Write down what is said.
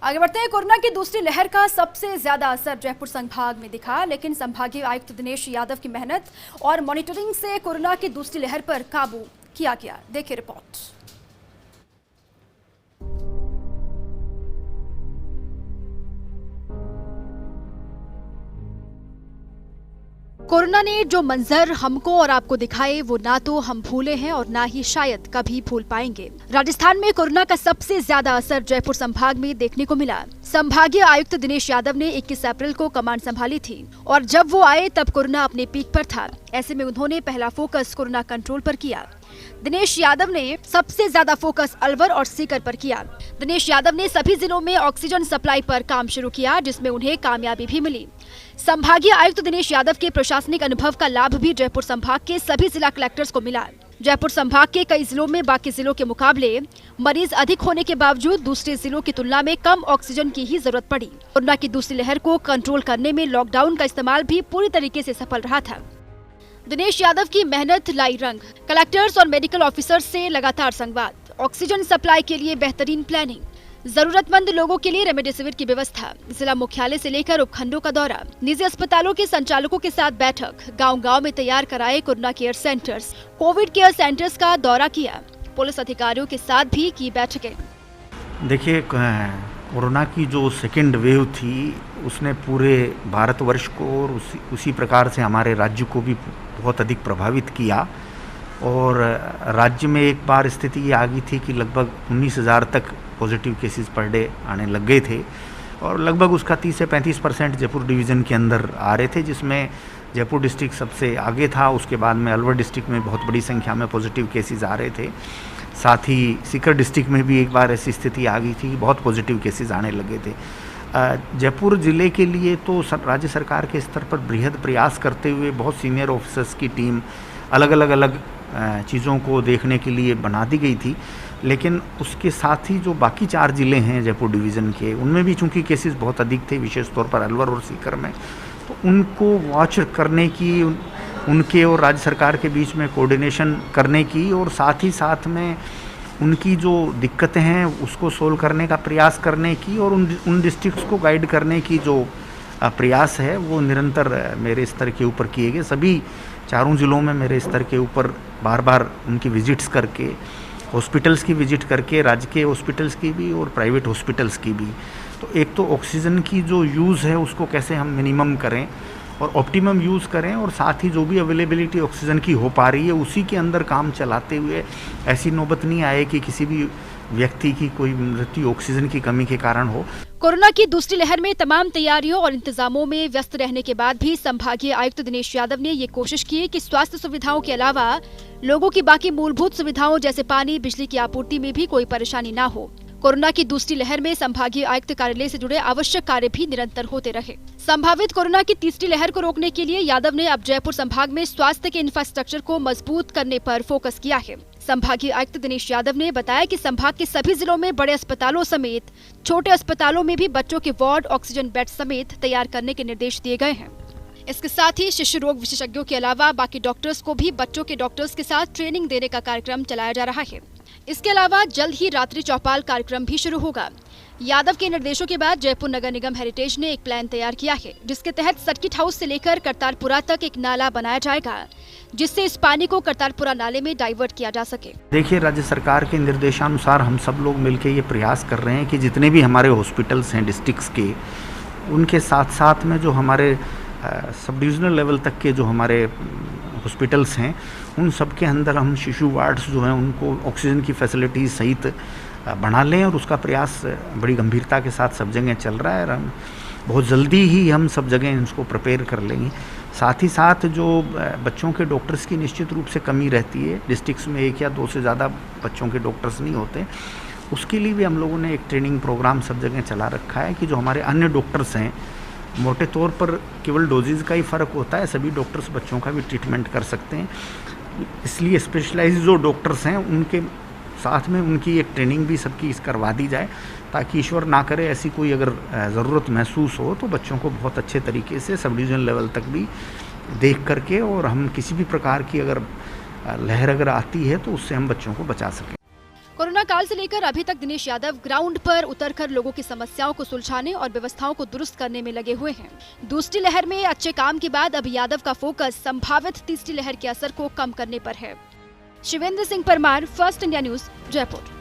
आगे बढ़ते हैं। कोरोना की दूसरी लहर का सबसे ज्यादा असर जयपुर संभाग में दिखा, लेकिन संभागीय आयुक्त दिनेश यादव की मेहनत और मॉनिटरिंग से कोरोना की दूसरी लहर पर काबू किया गया। देखिए रिपोर्ट। कोरोना ने जो मंजर हमको और आपको दिखाए वो ना तो हम भूले हैं और ना ही शायद कभी भूल पाएंगे। राजस्थान में कोरोना का सबसे ज्यादा असर जयपुर संभाग में देखने को मिला। संभागीय आयुक्त दिनेश यादव ने 21 अप्रैल को कमांड संभाली थी और जब वो आए तब कोरोना अपने पीक पर था। ऐसे में उन्होंने पहला फोकस कोरोना कंट्रोल पर किया। दिनेश यादव ने सबसे ज्यादा फोकस अलवर और सीकर पर किया। दिनेश यादव ने सभी जिलों में ऑक्सीजन सप्लाई पर काम शुरू किया, जिसमें उन्हें कामयाबी भी मिली। संभागीय आयुक्त दिनेश यादव के प्रशासनिक अनुभव का लाभ भी जयपुर संभाग के सभी जिला कलेक्टर्स को मिला। जयपुर संभाग के कई जिलों में बाकी जिलों के मुकाबले मरीज अधिक होने के बावजूद दूसरे जिलों की तुलना में कम ऑक्सीजन की ही जरूरत पड़ी। कोरोना की दूसरी लहर को कंट्रोल करने में लॉकडाउन का इस्तेमाल भी पूरी तरीके से सफल रहा था। दिनेश यादव की मेहनत लाई रंग। कलेक्टर्स और मेडिकल ऑफिसर्स से लगातार संवाद, ऑक्सीजन सप्लाई के लिए बेहतरीन प्लानिंग, जरूरतमंद लोगों के लिए रेमडेसिविर की व्यवस्था, जिला मुख्यालय से लेकर उपखंडों का दौरा, निजी अस्पतालों के संचालकों के साथ बैठक, गांव-गांव में तैयार कराए corona care centres, Covid care centres का दौरा किया, पुलिस अधिकारियों के साथ भी की बैठकें। देखिए, कोरोना की जो सेकेंड वेव थी उसने पूरे भारतवर्ष को और उसी प्रकार से हमारे राज्य को भी बहुत अधिक प्रभावित किया। और राज्य में एक बार स्थिति ये आ गई थी कि लगभग 19,000 तक पॉजिटिव केसेस पर डे आने लग गए थे और लगभग उसका 30 से 35% जयपुर डिवीज़न के अंदर आ रहे थे, जिसमें जयपुर डिस्ट्रिक्ट सबसे आगे था। उसके बाद में अलवर डिस्ट्रिक्ट में बहुत बड़ी संख्या में पॉजिटिव केसेस आ रहे थे। साथ ही सीकर डिस्ट्रिक्ट में भी एक बार ऐसी स्थिति आ गई थी, बहुत पॉजिटिव केसेस आने लगे थे। जयपुर ज़िले के लिए तो राज्य सरकार के स्तर पर बृहद प्रयास करते हुए बहुत सीनियर ऑफिसर्स की टीम अलग अलग चीज़ों को देखने के लिए बना दी गई थी। लेकिन उसके साथ ही जो बाकी 4 ज़िले हैं जयपुर डिवीज़न के, उनमें भी चूंकि केसेस बहुत अधिक थे, विशेष तौर पर अलवर और सीकर में, तो उनको वॉच करने की, उनके और राज्य सरकार के बीच में कोऑर्डिनेशन करने की और साथ ही साथ में उनकी जो दिक्कतें हैं उसको सोल्व करने का प्रयास करने की और उन डिस्ट्रिक्ट्स को गाइड करने की जो प्रयास है वो निरंतर मेरे स्तर के ऊपर किए गए। सभी 4 ज़िलों में मेरे स्तर के ऊपर बार बार उनकी विजिट्स करके, हॉस्पिटल्स की विजिट करके, राज्य के हॉस्पिटल्स की भी और प्राइवेट हॉस्पिटल्स की भी। तो एक तो ऑक्सीजन की जो यूज़ है उसको कैसे हम मिनिमम करें और ऑप्टिमम यूज़ करें, और साथ ही जो भी अवेलेबिलिटी ऑक्सीजन की हो पा रही है उसी के अंदर काम चलाते हुए ऐसी नौबत नहीं आए कि किसी भी व्यक्ति की कोई मृत्यु ऑक्सीजन की कमी के कारण हो। कोरोना की दूसरी लहर में तमाम तैयारियों और इंतजामों में व्यस्त रहने के बाद भी संभागीय आयुक्त दिनेश यादव ने ये कोशिश की कि स्वास्थ्य सुविधाओं के अलावा लोगों की बाकी मूलभूत सुविधाओं जैसे पानी, बिजली की आपूर्ति में भी कोई परेशानी न हो। कोरोना की दूसरी लहर में संभागीय आयुक्त कार्यालय से जुड़े आवश्यक कार्य भी निरंतर होते रहे। संभावित कोरोना की तीसरी लहर को रोकने के लिए यादव ने अब जयपुर संभाग में स्वास्थ्य के इंफ्रास्ट्रक्चर को मजबूत करने पर फोकस किया है। संभागीय आयुक्त दिनेश यादव ने बताया कि संभाग के सभी जिलों में बड़े अस्पतालों समेत छोटे अस्पतालों में भी बच्चों के वार्ड, ऑक्सीजन बेड समेत तैयार करने के निर्देश दिए गए हैं। इसके साथ ही शिशु रोग विशेषज्ञों के अलावा बाकी डॉक्टर्स को भी बच्चों के डॉक्टर्स के साथ ट्रेनिंग देने का कार्यक्रम चलाया जा रहा है। इसके अलावा जल्द ही रात्रि चौपाल कार्यक्रम भी शुरू होगा। यादव के निर्देशों के बाद जयपुर नगर निगम हेरिटेज ने एक प्लान तैयार किया है, जिसके तहत सर्किट हाउस से लेकर करतारपुरा तक एक नाला बनाया जाएगा, जिससे इस पानी को करतारपुरा नाले में डाइवर्ट किया जा सके। देखिए, राज्य सरकार के निर्देशानुसार हम सब लोग मिलकर ये प्रयास कर रहे हैं कि जितने भी हमारे हॉस्पिटल्स हैं डिस्ट्रिक्ट्स के, उनके साथ साथ में जो हमारे सब डिविजनल लेवल तक के जो हमारे हॉस्पिटल्स हैं, उन सब के अंदर हम शिशु वार्ड्स जो हैं उनको ऑक्सीजन की फैसिलिटीज सहित बना लें, और उसका प्रयास बड़ी गंभीरता के साथ सब जगह चल रहा है और हम बहुत जल्दी ही हम सब जगह इसको प्रिपेयर कर लेंगे। साथ ही साथ जो बच्चों के डॉक्टर्स की निश्चित रूप से कमी रहती है, डिस्ट्रिक्ट्स में 1 या 2 से ज़्यादा बच्चों के डॉक्टर्स नहीं होते, उसके लिए भी हम लोगों ने एक ट्रेनिंग प्रोग्राम सब जगह चला रखा है कि जो हमारे अन्य डॉक्टर्स हैं, मोटे तौर पर केवल डोजेज़ का ही फ़र्क होता है, सभी डॉक्टर्स बच्चों का भी ट्रीटमेंट कर सकते हैं। इसलिए स्पेशलाइज्ड जो डॉक्टर्स हैं उनके साथ में उनकी एक ट्रेनिंग भी सबकी करवा दी जाए, ताकि ईश्वर ना करे ऐसी कोई अगर ज़रूरत महसूस हो तो बच्चों को बहुत अच्छे तरीके से सब डिवीज़न लेवल तक भी देख करके, और हम किसी भी प्रकार की अगर लहर अगर आती है तो उससे हम बच्चों को बचा सकें। कोरोना काल से लेकर अभी तक दिनेश यादव ग्राउंड पर उतरकर लोगों की समस्याओं को सुलझाने और व्यवस्थाओं को दुरुस्त करने में लगे हुए हैं। दूसरी लहर में अच्छे काम के बाद अब यादव का फोकस संभावित तीसरी लहर के असर को कम करने पर है। Shivendra Singh Parmar, first India news, Jaipur.